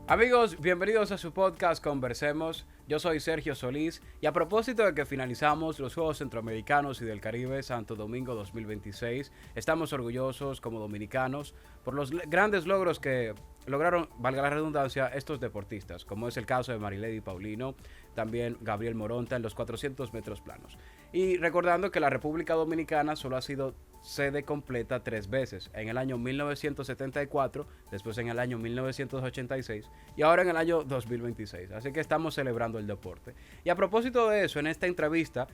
Amigos, bienvenidos a su podcast Conversemos. Yo soy Sergio Solís y a propósito de que finalizamos los Juegos Centroamericanos y del Caribe Santo Domingo 2026, estamos orgullosos como dominicanos por los grandes logros que lograron, valga la redundancia, estos deportistas, como es el caso de Marilady Paulino, también Gabriel Moronta en los 400 metros planos. Y recordando que la República Dominicana solo ha sido sede completa 3 veces, en el año 1974, después en el año 1986 y ahora en el año 2026. Así que estamos celebrando el deporte. Y a propósito de eso, en esta entrevista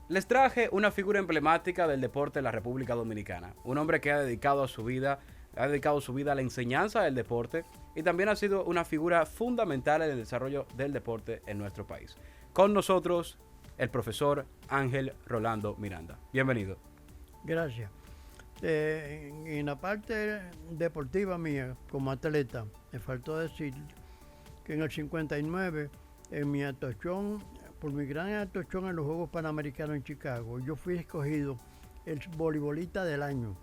les traje una figura emblemática del deporte en la República Dominicana. Un hombre que ha dedicado su vida a la enseñanza del deporte y también ha sido una figura fundamental en el desarrollo del deporte en nuestro país. Con nosotros, el profesor Ángel Rolando Miranda. Bienvenido. Gracias. En la parte deportiva mía, como atleta, me faltó decir que en el 59, en mi actuación, por mi gran actuación en los Juegos Panamericanos en Chicago, yo fui escogido el voleibolista del año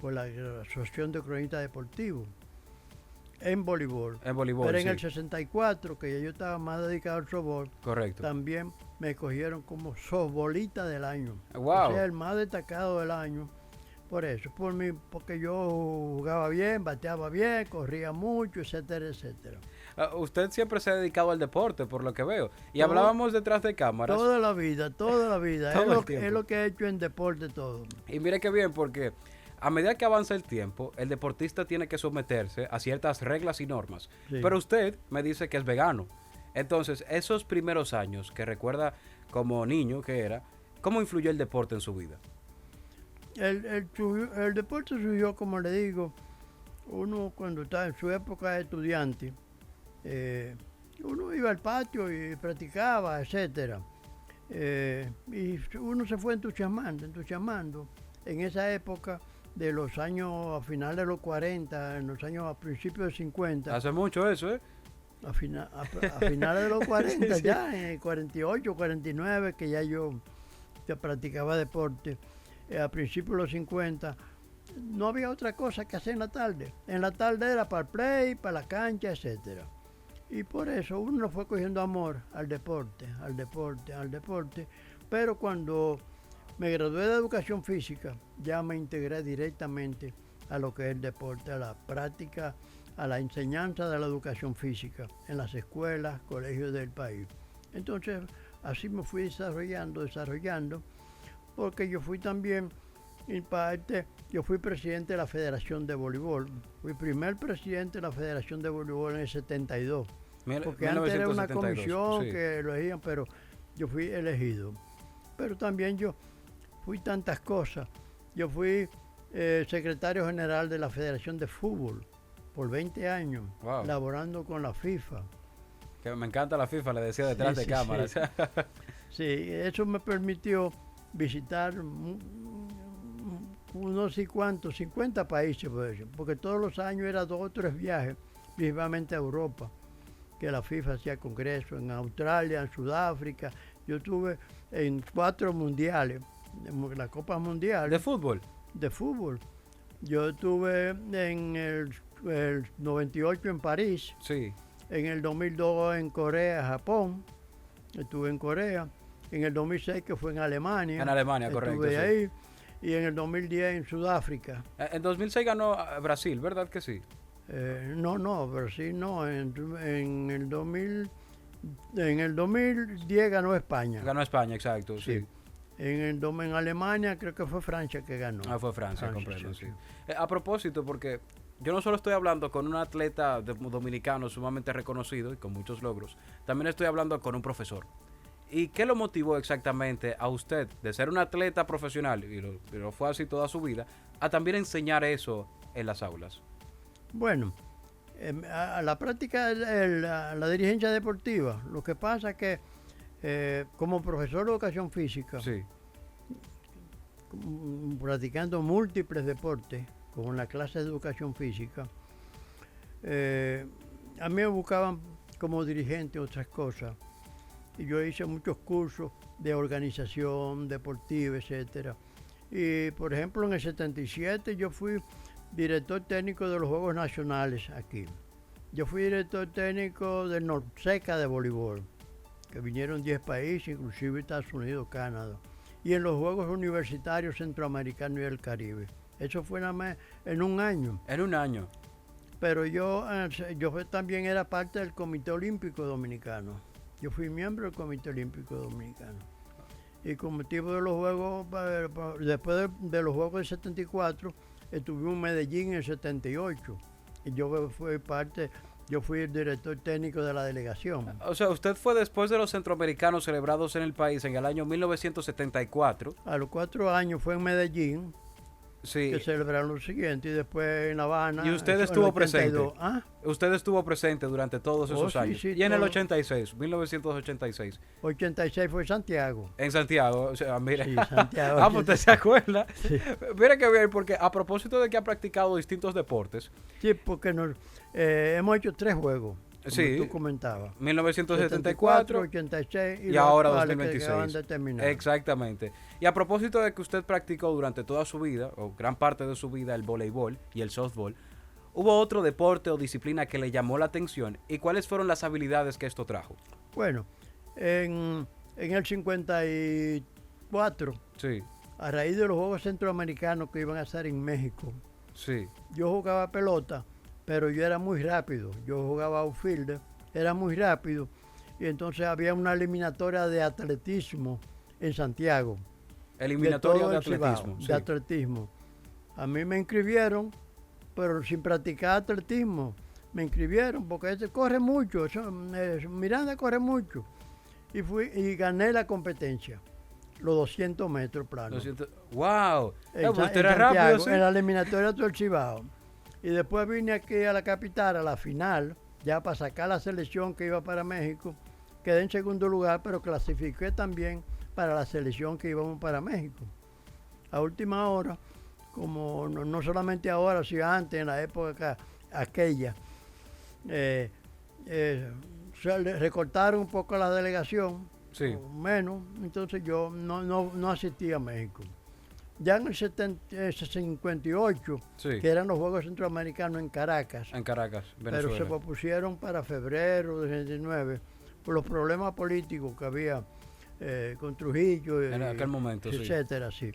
por la Asociación de Cronistas Deportivos en voleibol. En voleibol, pero en sí. el 64, que ya yo estaba más dedicado al softball, Correcto. también me escogieron como softbolista del año. Wow. O sea, el más destacado del año. Por eso, porque yo jugaba bien, bateaba bien, corría mucho, etcétera, etcétera. Usted siempre se ha dedicado al deporte, por lo que veo. Y hablábamos detrás de cámaras. Toda la vida. Todo Es lo que he hecho en deporte todo. Y mire qué bien, porque a medida que avanza el tiempo, el deportista tiene que someterse a ciertas reglas y normas. Sí. Pero usted me dice que es vegano. Entonces, esos primeros años que recuerda como niño que era, ¿cómo influyó el deporte en su vida? El deporte surgió, como le digo, uno cuando estaba en su época de estudiante, uno iba al patio y practicaba, etcétera. Y uno se fue entusiasmando. En esa época de los años, a finales de los 40, en los años a principios de 50. Hace mucho eso, ¿eh? A finales de los 40, Sí. ya en el 48, 49, que ya yo practicaba deporte. A principios de los 50, no había otra cosa que hacer en la tarde. En la tarde era para el play, para la cancha, etcétera. Y por eso uno fue cogiendo amor al deporte. Pero cuando me gradué de educación física, ya me integré directamente a lo que es el deporte, a la práctica, a la enseñanza de la educación física en las escuelas, colegios del país. Entonces, así me fui desarrollando, porque yo fui también, en parte, yo fui presidente de la Federación de Voleibol. Fui primer presidente de la Federación de Voleibol en el 72. Porque antes era una 1972, comisión sí. que lo elegían, pero yo fui elegido. Pero también yo fui tantas cosas. Yo fui secretario general de la Federación de Fútbol por 20 años, Wow. laborando con la FIFA. Que me encanta la FIFA, le decía detrás de cámaras. Sí. Sí, eso me permitió visitar unos y cuantos, 50 países, porque todos los años era 2 o 3 viajes, principalmente a Europa, que la FIFA hacía congreso, en Australia, en Sudáfrica. Yo estuve en 4 mundiales, en la Copa Mundial ¿De fútbol? de fútbol. Yo estuve en el 98 en París, Sí. en el 2002 en Corea, Japón, estuve en Corea, en el 2006 que fue en Alemania. En Alemania, correcto, Estuve sí. ahí, y en el 2010 en Sudáfrica. En 2006 ganó Brasil, ¿verdad que sí? No, Brasil no, en el 2010 ganó España. Ganó España, exacto, sí. Sí. En Alemania creo que fue Francia que ganó. Fue Francia, comprendo, sí. sí. A propósito, porque yo no solo estoy hablando con un atleta dominicano sumamente reconocido y con muchos logros, también estoy hablando con un profesor. ¿Y qué lo motivó exactamente a usted de ser un atleta profesional, y lo fue así toda su vida, a también enseñar eso en las aulas? Bueno, a la práctica de la dirigencia deportiva, lo que pasa es que como profesor de educación física, Sí, practicando múltiples deportes, como en la clase de educación física, a mí me buscaban como dirigente otras cosas. Y yo hice muchos cursos de organización deportiva, etcétera. Y por ejemplo en el 77 yo fui director técnico de los Juegos Nacionales aquí. Yo fui director técnico del Norseca de voleibol, que vinieron 10 países, inclusive Estados Unidos, Canadá, y en los Juegos Universitarios Centroamericanos y del Caribe. Eso fue nada más en un año. En un año. Pero yo también era parte del Comité Olímpico Dominicano. Yo fui miembro del Comité Olímpico Dominicano. Y con motivo de los Juegos, después de los Juegos del 74, estuvimos en Medellín en el 78. Y yo fui el director técnico de la delegación. O sea, usted fue después de los centroamericanos celebrados en el país en el año 1974. A los 4 años fue en Medellín, Sí. que celebraron lo siguiente, y después en La Habana. ¿Y usted en el estuvo 82. presente? ¿Ah? Usted estuvo presente durante todos esos Sí, años. sí, Y en el todo. 86, 1986, 86 fue Santiago. en Santiago. O sea, mire. Sí, Santiago. Ah, pues usted se acuerda. Sí. Mira que bien, porque a propósito de que ha practicado distintos deportes, Sí, porque hemos hecho 3 juegos, como Sí. tú comentabas. 1974 86 y ahora los actuales que 2026. acaban de terminar. Exactamente. Y a propósito de que usted practicó durante toda su vida, o gran parte de su vida, el voleibol y el softball, ¿hubo otro deporte o disciplina que le llamó la atención? ¿Y cuáles fueron las habilidades que esto trajo? Bueno, en el 54, Sí, a raíz de los Juegos Centroamericanos que iban a ser en México, sí. yo jugaba pelota, pero yo era muy rápido. Yo jugaba outfielder, era muy rápido. Y entonces había una eliminatoria de atletismo en Santiago. Eliminatoria todo de el Cibao, atletismo. de Sí. atletismo. A mí me inscribieron, pero sin practicar atletismo. Me inscribieron porque corre mucho, Miranda corre mucho. Y gané la competencia, los 200 metros planos. Lo siento. ¡Wow! En Usted en era rápido, Santiago, sí. en la eliminatoria del Cibao. Y después vine aquí a la capital, a la final, ya para sacar la selección que iba para México. Quedé en segundo lugar, pero clasifiqué también para la selección que íbamos para México. A última hora, como no solamente ahora, sino antes, en la época aquella, se le recortaron un poco la delegación, Sí. o menos, entonces yo no asistí a México. Ya en el 58, Sí. que eran los Juegos Centroamericanos en Caracas, En Caracas, pero se Venezuela. propusieron para febrero del 69 por los problemas políticos que había con Trujillo, En aquel momento, sí. etcétera, sí.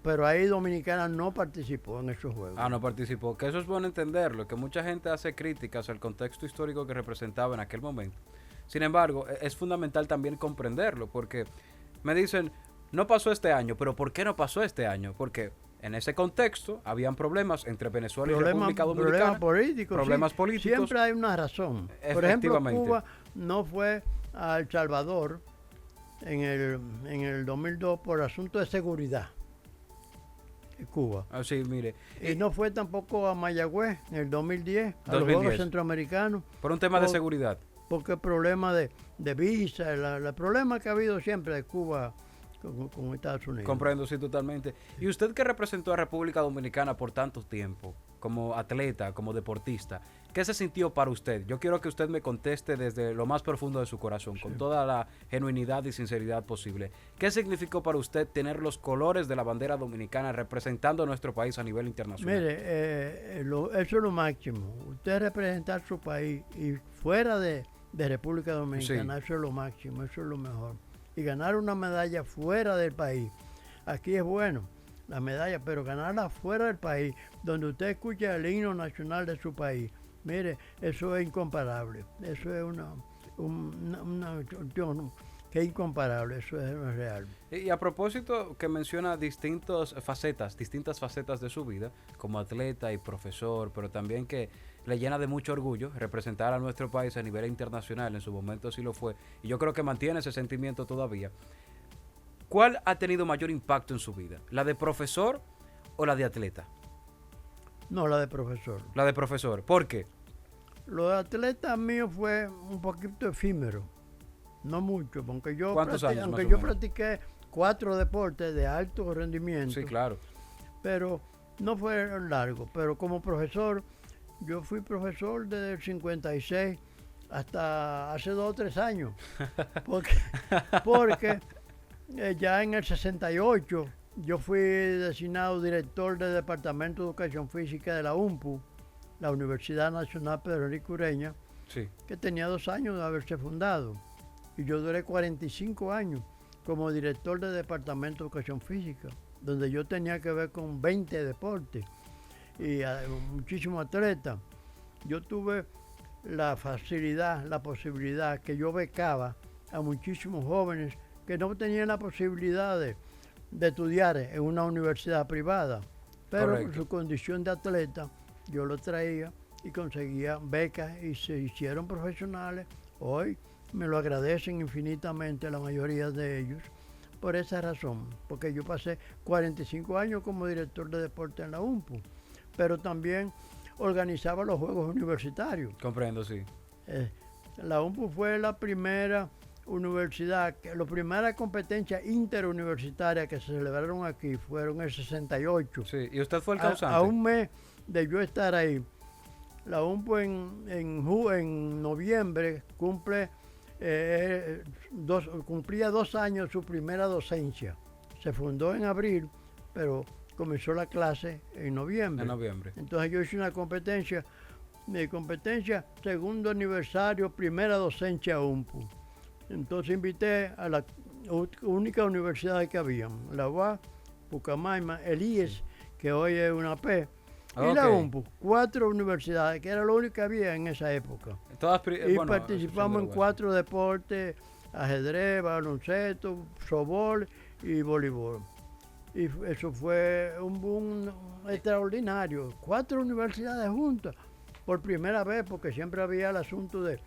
Pero ahí Dominicana no participó en esos juegos. Ah, no participó. Que eso es bueno entenderlo, que mucha gente hace críticas al contexto histórico que representaba en aquel momento. Sin embargo, es fundamental también comprenderlo, porque me dicen, no pasó este año, pero ¿por qué no pasó este año? Porque en ese contexto habían problemas entre Venezuela y República Dominicana. Problemas políticos. políticos. Siempre hay una razón. Por ejemplo, Efectivamente. Cuba no fue a El Salvador en el 2002 por asunto de seguridad. Cuba. Así, mire. Y no fue tampoco a Mayagüez en el 2010, a los 2010. Juegos Centroamericanos, Por un tema de por- seguridad. porque el problema de visa, el problema que ha habido siempre de Cuba con Estados Unidos. Comprendo, sí, totalmente. Y usted que representó a República Dominicana por tanto tiempo, como atleta, como deportista, ¿qué se sintió para usted? Yo quiero que usted me conteste desde lo más profundo de su corazón, con toda la genuinidad y sinceridad posible. ¿Qué significó para usted tener los colores de la bandera dominicana representando a nuestro país a nivel internacional? Mire, eso es lo máximo. Usted representar su país y fuera de República Dominicana, Sí. eso es lo máximo, eso es lo mejor. Y ganar una medalla fuera del país. Aquí es bueno, la medalla, pero ganarla fuera del país, donde usted escucha el himno nacional de su país, mire, eso es incomparable. Eso es una cuestión que es incomparable, eso es real. Y a propósito que menciona distintas facetas de su vida, como atleta y profesor, pero también que le llena de mucho orgullo representar a nuestro país a nivel internacional, en su momento sí lo fue, y yo creo que mantiene ese sentimiento todavía. ¿Cuál ha tenido mayor impacto en su vida? ¿La de profesor o la de atleta? No, la de profesor. La de profesor. ¿Por qué? Lo de atleta mío fue un poquito efímero, no mucho, porque ¿Cuántos años más o yo menos? practiqué 4 deportes de alto rendimiento, Sí, claro. pero no fue largo. Pero como profesor, yo fui profesor desde el 56 hasta hace 2 o 3 años, porque ya en el 68 yo fui designado director del Departamento de Educación Física de la UNPU, la Universidad Nacional Pedro Enrique Ureña, Sí. que tenía 2 años de haberse fundado. Y yo duré 45 años como director del Departamento de Educación Física, donde yo tenía que ver con 20 deportes y muchísimos atletas. Yo tuve la facilidad, la posibilidad que yo becaba a muchísimos jóvenes que no tenían la posibilidad de estudiar en una universidad privada, pero Correcto. por su condición de atleta yo lo traía y conseguía becas y se hicieron profesionales. Hoy me lo agradecen infinitamente la mayoría de ellos por esa razón, porque yo pasé 45 años como director de deporte en la UNPU, pero también organizaba los Juegos Universitarios. Comprendo, sí. La UNPU fue la primera universidad, la primera competencia interuniversitaria que se celebraron aquí, fueron en el 68. Sí, y usted fue el causante. A un mes de yo estar ahí. La UNPU en noviembre cumplía 2 años su primera docencia. Se fundó en abril, pero comenzó la clase en noviembre. En noviembre. Entonces yo hice una competencia, mi competencia, segundo aniversario, primera docencia UNPU. Entonces invité a la única universidad que había, la UAS, Pucamaima, el IES, que hoy es una P, y la UNPU, 4 universidades, que era lo único que había en esa época. Y participamos en 4 deportes, ajedrez, baloncesto, softball y voleibol. Y eso fue un boom extraordinario. 4 universidades juntas, por primera vez, porque siempre había el asunto de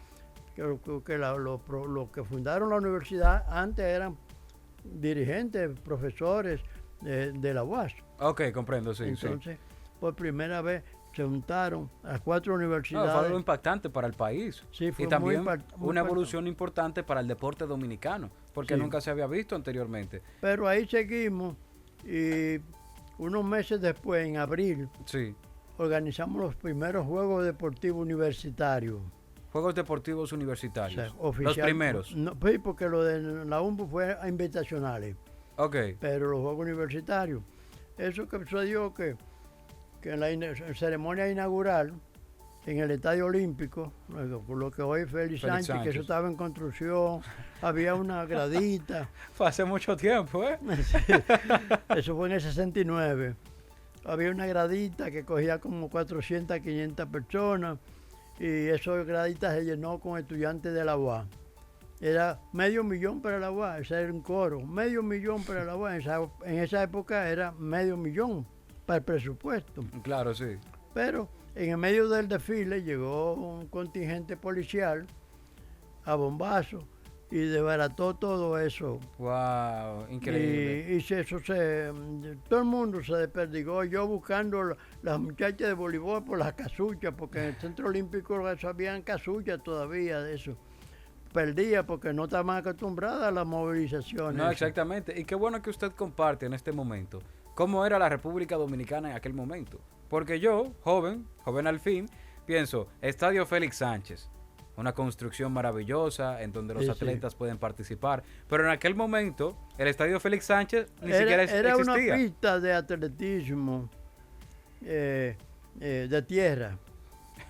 que los que fundaron la universidad antes eran dirigentes, profesores de la UAS. Ok, comprendo, sí. Entonces, sí. Por primera vez se juntaron las 4 universidades. Fue algo impactante para el país. Sí, fue y también muy una evolución importante para el deporte dominicano, porque sí. nunca se había visto anteriormente. Pero ahí seguimos y unos meses después, en abril, sí. organizamos los primeros Juegos Deportivos Universitarios. Juegos Deportivos Universitarios. O sea, los primeros. No, sí, porque lo de la UNPU fue a invitacionales. Ok. Pero los Juegos Universitarios, eso que sucedió que en la ceremonia inaugural, en el Estadio Olímpico, lo que hoy es Félix Sánchez, que eso estaba en construcción, había una gradita. Fue hace mucho tiempo, ¿eh? Sí, eso fue en el 69. Había una gradita que cogía como 400, 500 personas, y esa gradita se llenó con estudiantes de la UAS. Era $500,000 para la UAS, ese era un coro, $500,000 para la UAS. En esa época era $500,000 para el presupuesto. Claro, sí. Pero en el medio del desfile llegó un contingente policial a bombazo y desbarató todo eso. Wow, increíble. Todo el mundo se desperdigó. Yo buscando las muchachas de voleibol por las casuchas, porque en el Centro Olímpico eso habían casuchas todavía de eso. Perdía porque no estaban acostumbradas a las movilizaciones. No, exactamente. Y qué bueno que usted comparte en este momento cómo era la República Dominicana en aquel momento. Porque yo, joven al fin, pienso, Estadio Félix Sánchez, una construcción maravillosa en donde los atletas pueden participar. Pero en aquel momento, el Estadio Félix Sánchez ni siquiera existía. Era una pista de atletismo de tierra.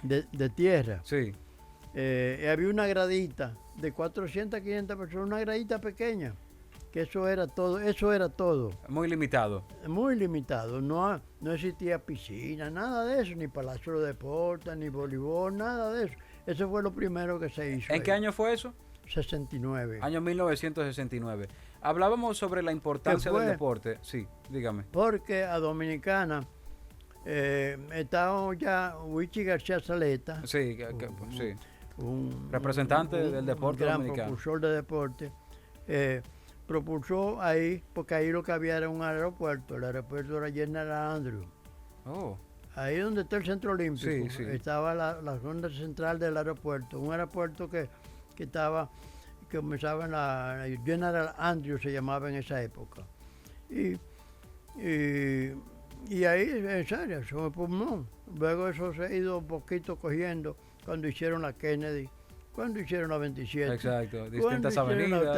De tierra. Sí. Había una gradita de 400, 500 personas, una gradita pequeña. Que eso era todo. Muy limitado. Muy limitado. No existía piscina, nada de eso, ni Palacio de Deportes, ni voleibol, nada de eso. Eso fue lo primero que se hizo. ¿En qué año fue eso? 69. Año 1969. Hablábamos sobre la importancia del deporte. Sí, dígame. Porque a Dominicana estaba ya Wichi García Saleta. Sí, sí. Un representante del deporte gran dominicano. Propulsor de deporte. Propulsó ahí, porque ahí lo que había era un aeropuerto. El aeropuerto era General Andrews. Oh. Ahí donde está el Centro Olímpico, sí. estaba la zona central del aeropuerto. Un aeropuerto que comenzaba en la General Andrews, se llamaba en esa época. Y ahí, en serio, eso me pulmón. Luego eso se ha ido un poquito cogiendo cuando hicieron la Kennedy. Cuando hicieron la 27. Exacto, distintas avenidas.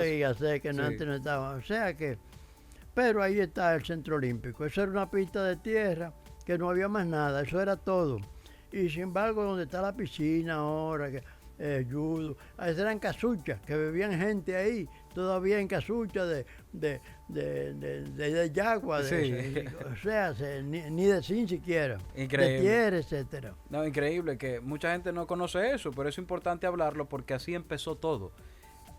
Que antes no estaba. O sea que, pero ahí está el Centro Olímpico. Eso era una pista de tierra que no había más nada, eso era todo. Y sin embargo, donde está la piscina ahora, judo, eran casuchas, que bebían gente ahí, todavía en casuchas de yagua, Sí. o sea, ni de zinc siquiera, Increíble. de tierra, etcétera. No, increíble que mucha gente no conoce eso, pero es importante hablarlo porque así empezó todo.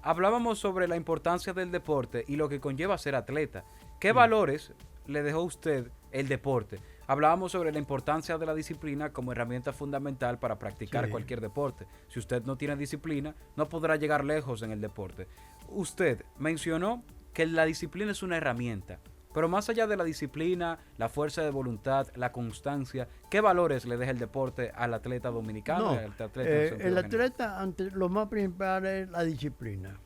Hablábamos sobre la importancia del deporte y lo que conlleva ser atleta. ¿Qué valores le dejó a usted el deporte? Hablábamos sobre la importancia de la disciplina como herramienta fundamental para practicar Sí. cualquier deporte. Si usted no tiene disciplina, no podrá llegar lejos en el deporte. Usted mencionó que la disciplina es una herramienta, pero más allá de la disciplina, la fuerza de voluntad, la constancia, ¿qué valores le deja el deporte al atleta dominicano? No, Al atleta en el sentido general? atleta, lo más principal es la disciplina.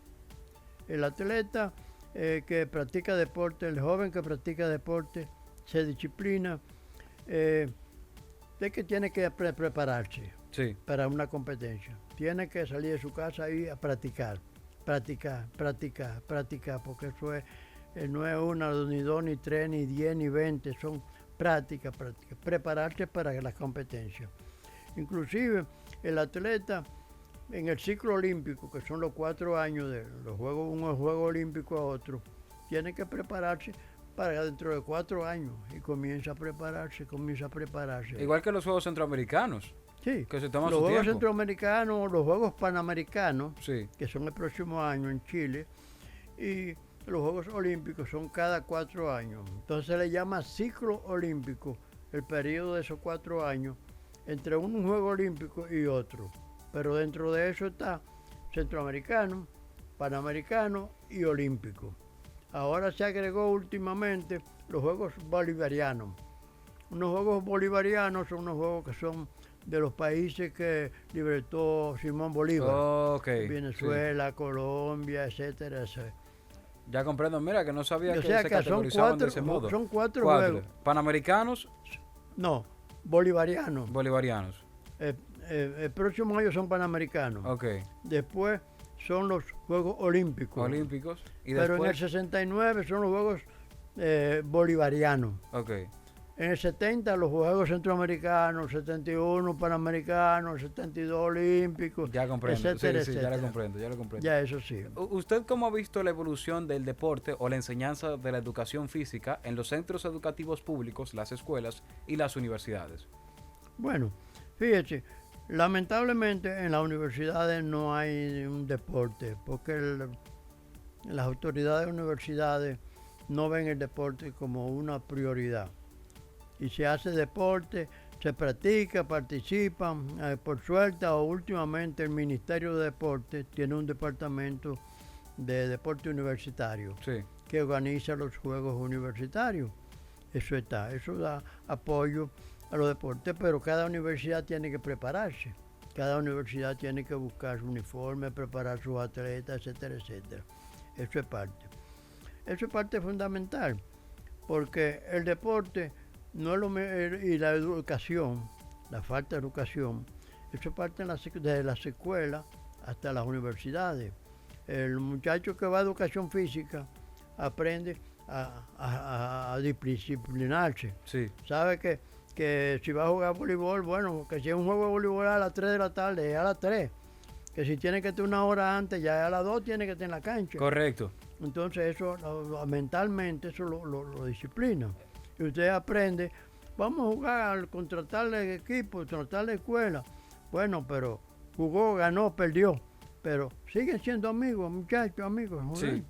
El atleta que practica deporte, el joven que practica deporte, se disciplina, de que tiene que prepararse Sí, para una competencia. Tiene que salir de su casa y a practicar, porque eso es, no es una, ni dos, ni tres, ni 10, ni 20, son prácticas, prepararse para las competencias. Inclusive el atleta en el ciclo olímpico, que son los 4 años de los juegos, un juego olímpico a otro, tiene que prepararse para dentro de 4 años y comienza a prepararse. igual que los Juegos Centroamericanos, Sí, que se toman los su Juegos tiempo. Centroamericanos, los Juegos Panamericanos, Sí, que son el próximo año en Chile, y los Juegos Olímpicos son cada 4 años. Entonces se le llama ciclo olímpico el periodo de esos 4 años entre un Juego Olímpico y otro. Pero dentro de eso está Centroamericano, Panamericano y Olímpico. Ahora se agregó últimamente los Juegos Bolivarianos. Unos Juegos Bolivarianos son unos juegos que son de los países que libertó Simón Bolívar. ok. Venezuela, Colombia, etcétera, etcétera. Sí. Ya comprendo, mira que no sabía O que sea se que son categorizaban de 4, ese modo. son 4 juegos. Panamericanos, No, bolivarianos. bolivarianos. El próximo año son panamericanos. Ok. Después son los Juegos Olímpicos. Olímpicos. Y Pero en el después, 69 son los Juegos Bolivarianos. ok. En el 70 los Juegos Centroamericanos, 71 Panamericanos, 72 Olímpicos, Ya comprendo. etcétera, Sí, ya etcétera. lo comprendo, ya lo comprendo. Ya eso sí. ¿Usted cómo ha visto la evolución del deporte o la enseñanza de la educación física en los centros educativos públicos, las escuelas y las universidades? Bueno, fíjese, lamentablemente en las universidades no hay un deporte, porque las autoridades de universidades no ven el deporte como una prioridad. Y se hace deporte, se practica, participan, por suerte o últimamente el Ministerio de Deporte tiene un departamento de deporte universitario Sí. que organiza los juegos universitarios. Eso da apoyo a los deportes, pero cada universidad tiene que prepararse. Cada universidad tiene que buscar su uniforme, preparar sus atletas, etcétera, etcétera. Eso es parte. Eso es parte fundamental, porque el deporte no es y la educación, la falta de educación, eso es parte de las escuelas hasta las universidades. El muchacho que va a educación física aprende a disciplinarse. Sí. Sabe que si va a jugar voleibol, bueno, que si es un juego de voleibol a las 3 de la tarde, es a las 3. Que si tiene que estar una hora antes, ya a las 2 tiene que estar en la cancha. Correcto. Entonces eso mentalmente eso lo disciplina. Y usted aprende, vamos a jugar, contratarle equipo, contratarle escuela. Bueno, pero jugó, ganó, perdió. Pero siguen siendo amigos, muchachos, amigos. Sí.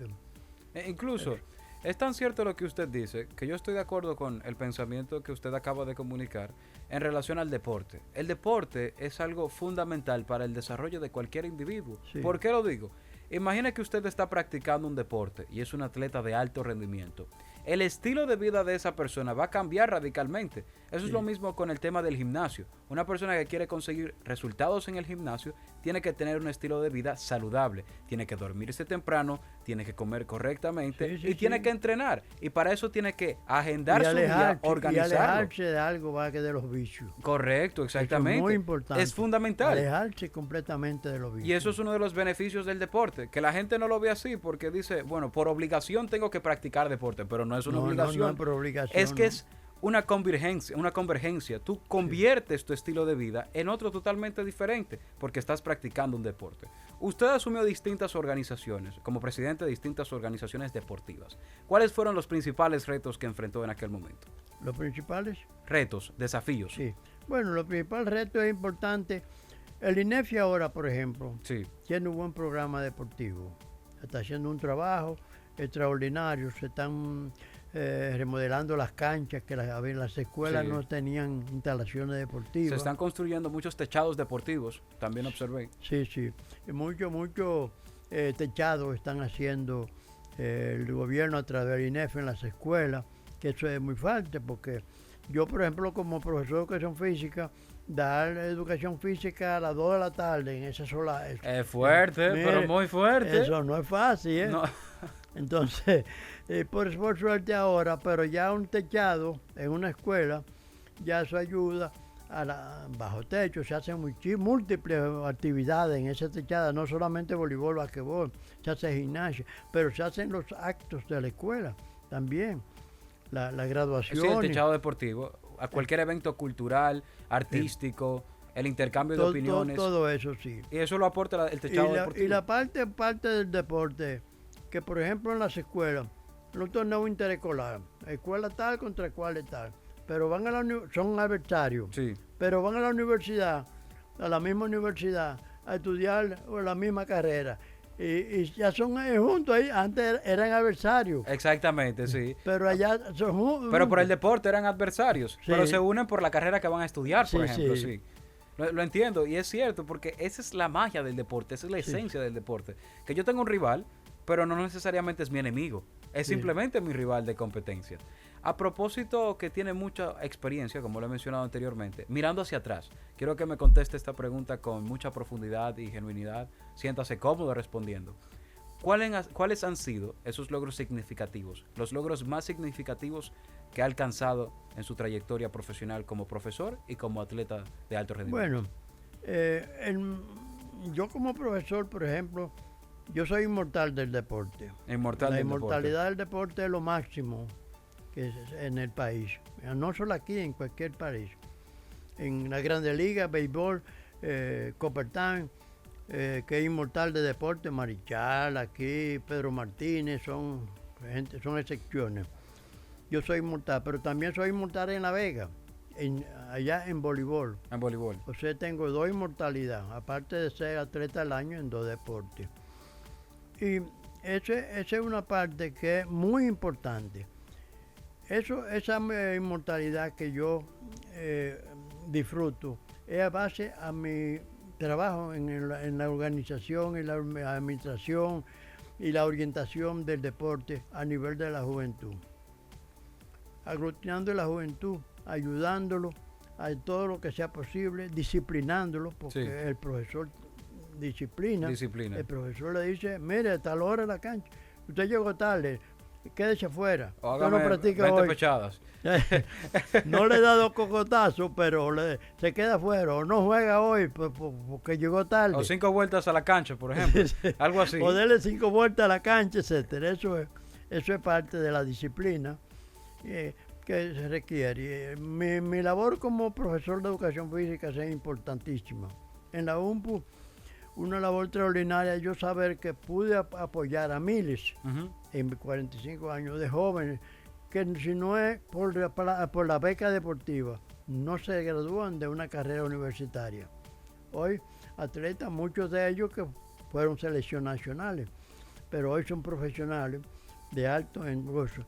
Incluso, es tan cierto lo que usted dice, que yo estoy de acuerdo con el pensamiento que usted acaba de comunicar en relación al deporte. El deporte es algo fundamental para el desarrollo de cualquier individuo. Sí. ¿Por qué lo digo? Imagine que usted está practicando un deporte y es un atleta de alto rendimiento. El estilo de vida de esa persona va a cambiar radicalmente. Eso es lo mismo con el tema del gimnasio. Una persona que quiere conseguir resultados en el gimnasio tiene que tener un estilo de vida saludable. Tiene que dormirse temprano, tiene que comer correctamente y tiene que entrenar. Y para eso tiene que agendar su día, organizarlo. Y alejarse de algo va que de los vicios. Correcto, exactamente. Eso es muy importante. Es fundamental. Alejarse completamente de los vicios. Y eso es uno de los beneficios del deporte, que la gente no lo ve así porque dice, bueno, por obligación tengo que practicar deporte, pero no es una obligación. No, por obligación. Es que es una convergencia. Tú conviertes tu estilo de vida en otro totalmente diferente porque estás practicando un deporte. Usted asumió distintas organizaciones, como presidente de distintas organizaciones deportivas. ¿Cuáles fueron los principales retos que enfrentó en aquel momento? ¿Los principales? Retos, desafíos. Sí. Bueno, los principales retos es importante. El INEFI ahora, por ejemplo, Sí. tiene un buen programa deportivo. Está haciendo un trabajo extraordinario. Se están remodelando las canchas, que las escuelas Sí. no tenían instalaciones deportivas. Se están construyendo muchos techados deportivos, también observé. Sí, sí. Y muchos techados están haciendo el gobierno a través del INEF en las escuelas, que eso es muy fuerte, porque yo, por ejemplo, como profesor de educación física, dar educación física a las 2 de la tarde en esa sola... Es fuerte, Mire, pero muy fuerte. Eso no es fácil, ¿eh? No. Entonces, por suerte ahora, pero ya un techado en una escuela, ya eso ayuda bajo techo, se hacen múltiples actividades en esa techada, no solamente voleibol, basquetbol, se hace gimnasia, pero se hacen los actos de la escuela también, la graduación. Sí, el techado deportivo, a cualquier evento cultural, artístico, el intercambio de opiniones. Todo eso sí. Y eso lo aporta el techado deportivo. Y la parte del deporte, que por ejemplo en las escuelas, los torneos interescolares, escuela tal contra escuela tal, pero van son adversarios, Sí. pero van a la misma universidad, a estudiar la misma carrera. Y ya son juntos ahí, antes eran adversarios. Exactamente, sí. Pero allá son juntos. Pero por el deporte eran adversarios, Sí. pero se unen por la carrera que van a estudiar, por Sí, ejemplo, sí. sí. Lo entiendo y es cierto porque esa es la magia del deporte, esa es la esencia del deporte. Que yo tengo un rival, pero no necesariamente es mi enemigo, es Sí. simplemente mi rival de competencia. A propósito que tiene mucha experiencia, como lo he mencionado anteriormente, mirando hacia atrás, quiero que me conteste esta pregunta con mucha profundidad y genuinidad, siéntase cómodo respondiendo. ¿Cuáles han sido esos logros significativos, los logros más significativos que ha alcanzado en su trayectoria profesional como profesor y como atleta de alto rendimiento? Bueno, yo como profesor, por ejemplo, yo soy inmortal del deporte. Inmortal La del inmortalidad del deporte es lo máximo que es en el país, no solo aquí, en cualquier país. En la Grande Liga, béisbol, Coppertine, que es inmortal de deporte, Marichal, aquí, Pedro Martínez, son excepciones. Yo soy inmortal, pero también soy inmortal en La Vega, allá en voleibol. En voleibol. O sea, tengo 2 inmortalidades, aparte de ser atleta al año en 2 deportes. Y esa es una parte que es muy importante. Esa inmortalidad que yo disfruto es a base a mi trabajo en la organización y la administración y la orientación del deporte a nivel de la juventud. Aglutinando la juventud, ayudándolo a todo lo que sea posible, disciplinándolo, porque Sí. el profesor disciplina. Disciplina. El profesor le dice, mire, a tal hora la cancha, usted llegó tarde, quédese fuera. O Usted no hágame practica 20 hoy. pechadas. No le he dado cocotazo, pero se queda fuera. O no juega hoy porque llegó tarde. O 5 vueltas a la cancha, por ejemplo. Algo así. O darle 5 vueltas a la cancha, etcétera. Eso es parte de la disciplina que se requiere. Mi labor como profesor de educación física es importantísima. En la UNPU, una labor extraordinaria, yo saber que pude apoyar a miles Ujú. en 45 años de jóvenes que si no es por la beca deportiva, no se gradúan de una carrera universitaria. Hoy, atletas, muchos de ellos que fueron selecciones nacionales, pero hoy son profesionales de alto negocio,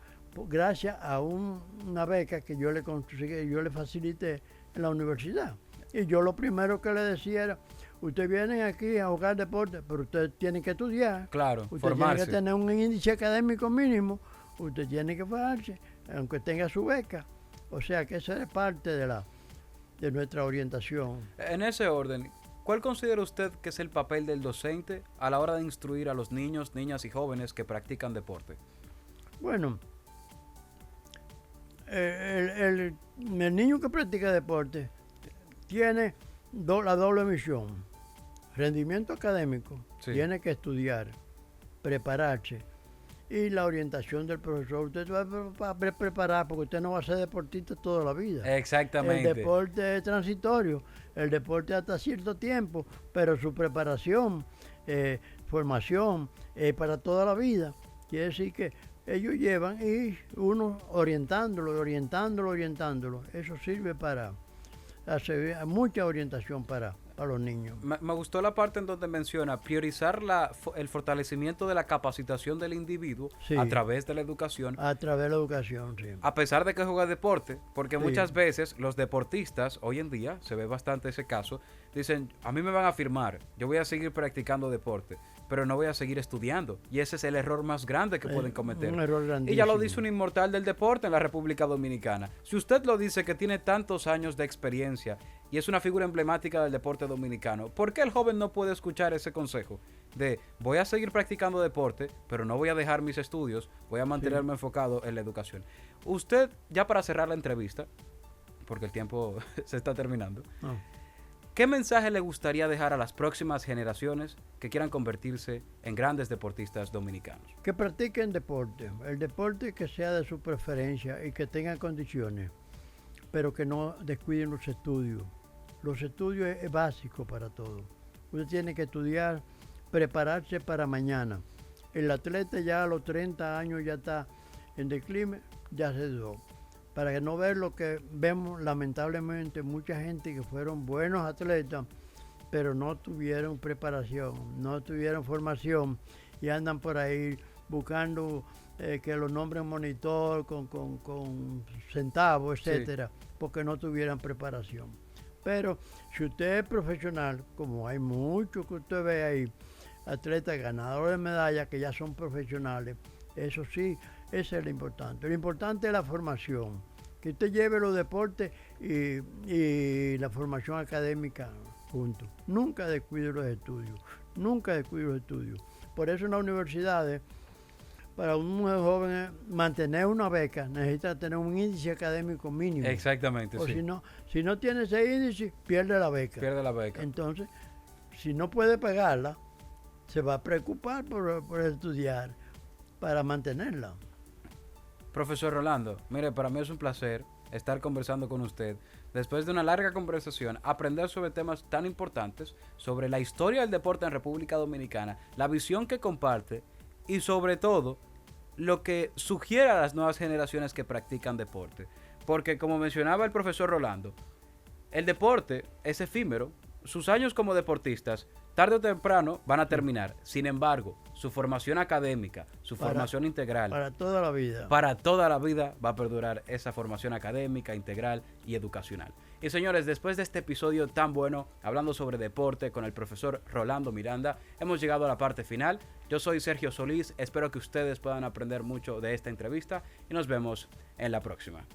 gracias a una beca que yo le conseguí, yo le facilité en la universidad. Y yo lo primero que le decía era, ustedes vienen aquí a jugar deporte, pero ustedes tienen que estudiar. Claro, Usted formarse. tiene que tener un índice académico mínimo, usted tiene que formarse, aunque tenga su beca. O sea que esa es parte de nuestra orientación. En ese orden, ¿cuál considera usted que es el papel del docente a la hora de instruir a los niños, niñas y jóvenes que practican deporte? Bueno, el niño que practica deporte tiene la doble misión. Rendimiento académico, Sí. tiene que estudiar, prepararse y la orientación del profesor. Usted va a preparar porque usted no va a ser deportista toda la vida. Exactamente. El deporte es transitorio, el deporte hasta cierto tiempo, pero su preparación, formación, para toda la vida. Quiere decir que ellos llevan y uno orientándolo. Eso sirve para hacer mucha orientación para los niños. Me gustó la parte en donde menciona priorizar el fortalecimiento de la capacitación del individuo Sí. a través de la educación. A través de la educación, sí. A pesar de que juega deporte, porque Sí. muchas veces los deportistas, hoy en día, se ve bastante ese caso, dicen, a mí me van a firmar, yo voy a seguir practicando deporte, pero no voy a seguir estudiando. Y ese es el error más grande que pueden cometer. Un error grandísimo. Y ya lo dice un inmortal del deporte en la República Dominicana. Si usted lo dice que tiene tantos años de experiencia y es una figura emblemática del deporte dominicano, ¿por qué el joven no puede escuchar ese consejo? De voy a seguir practicando deporte, pero no voy a dejar mis estudios, voy a mantenerme enfocado en la educación. Usted, ya para cerrar la entrevista, porque el tiempo se está terminando, No. ¿qué mensaje le gustaría dejar a las próximas generaciones que quieran convertirse en grandes deportistas dominicanos? Que practiquen deporte, el deporte que sea de su preferencia y que tengan condiciones, pero que no descuiden los estudios. Los estudios es básico para todo. Usted tiene que estudiar, prepararse para mañana. El atleta ya a los 30 años ya está en declive, ya se dio. Para que no ver lo que vemos lamentablemente, mucha gente que fueron buenos atletas, pero no tuvieron preparación, no tuvieron formación y andan por ahí buscando que los nombren monitor con centavos, etcétera, porque no tuvieran preparación. Pero si usted es profesional, como hay muchos que usted ve ahí, atletas ganadores de medallas que ya son profesionales, eso sí, eso es lo importante. Lo importante es la formación, que usted lleve los deportes y la formación académica juntos. Nunca descuide los estudios, nunca descuide los estudios. Por eso en las universidades, para un joven mantener una beca, necesita tener un índice académico mínimo. Exactamente, O sí. si no tiene ese índice, pierde la beca. Pierde la beca. Entonces, si no puede pagarla, se va a preocupar por estudiar para mantenerla. Profesor Rolando, mire, para mí es un placer estar conversando con usted. Después de una larga conversación, aprender sobre temas tan importantes, sobre la historia del deporte en República Dominicana, la visión que comparte y sobre todo lo que sugiere a las nuevas generaciones que practican deporte. Porque como mencionaba el profesor Rolando, el deporte es efímero. Sus años como deportistas, tarde o temprano, van a terminar. Sin embargo, su formación académica, su formación integral, Para toda la vida. para toda la vida va a perdurar esa formación académica, integral y educacional. Y señores, después de este episodio tan bueno, hablando sobre deporte con el profesor Rolando Miranda, hemos llegado a la parte final. Yo soy Sergio Solís, espero que ustedes puedan aprender mucho de esta entrevista y nos vemos en la próxima.